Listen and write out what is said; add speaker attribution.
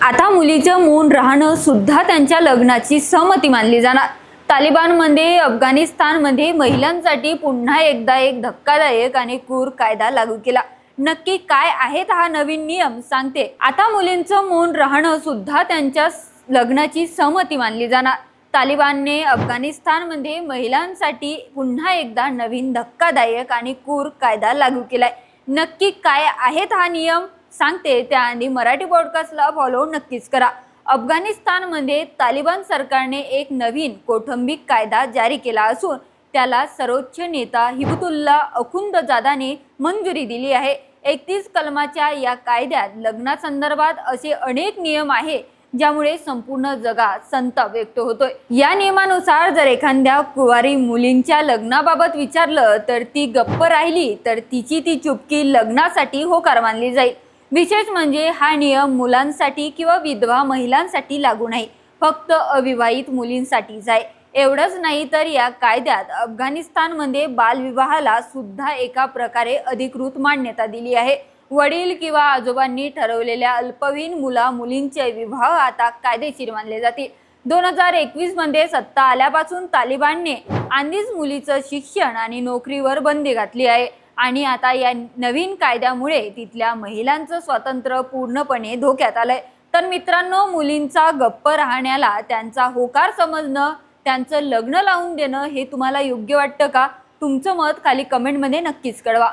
Speaker 1: आता मुलीचं मौन राहणं सुद्धा त्यांच्या लग्नाची सहमती मानली जाणार। तालिबानमध्ये अफगाणिस्तानमध्ये महिलांसाठी पुन्हा एकदा एक धक्कादायक आणि क्रूर कायदा लागू केला। नक्की काय आहेत हा नवीन नियम सांगते। आता मुलींचं मौन राहणं सुद्धा त्यांच्या लग्नाची सहमती मानली जाणार। तालिबानने अफगाणिस्तानमध्ये महिलांसाठी पुन्हा एकदा नवीन धक्कादायक आणि क्रूर कायदा लागू केलाय। नक्की काय आहेत हा नियम सांगते त्याआधी मराठी पॉडकास्टला फॉलो नक्कीच करा। अफगाणिस्तानमध्ये तालिबान सरकारने एक नवीन कौटुंबिक कायदा जारी केला असून त्याला सर्वोच्च नेता हिबतुल्ला अखुंदजादाने मंजुरी दिली आहे। 31 कलमाच्या या कायद्यात लग्नासंदर्भात असे अनेक नियम आहे ज्यामुळे संपूर्ण जगात संताप व्यक्त होतोय। या नियमानुसार जर एखाद्या कुवारी मुलींच्या लग्नाबाबत विचारलं तर ती गप्प राहिली तर तिची ती चुपकी लग्नासाठी होकार मानली जाईल। विशेष म्हणजे हा नियम मुलांसाठी किंवा विधवा महिलांसाठी लागू नाही, फक्त अविवाहित मुलींसाठीच आहे। एवढंच नाही तर या कायद्यात अफगाणिस्तानमध्ये बालविवाहाला सुद्धा एका प्रकारे अधिकृत मान्यता दिली आहे। वडील किंवा आजोबांनी ठरवलेल्या अल्पवयीन मुलींचे विवाह आता कायदेशीर मानले जातील। 2021 मध्ये सत्ता आल्यापासून तालिबानने आधीच मुलीचं शिक्षण आणि नोकरीवर बंदी घातली आहे आणि आता या नवीन कायद्यामुळे तिथल्या महिलांचं स्वातंत्र्य पूर्णपणे धोक्यात आलंय। तर मित्रांनो, मुलींचा गप्प राहण्याला त्यांचा होकार समजणं, त्यांचं लग्न लावून देणं हे तुम्हाला योग्य वाटतं का? तुमचं मत खाली कमेंटमध्ये नक्कीच कळवा।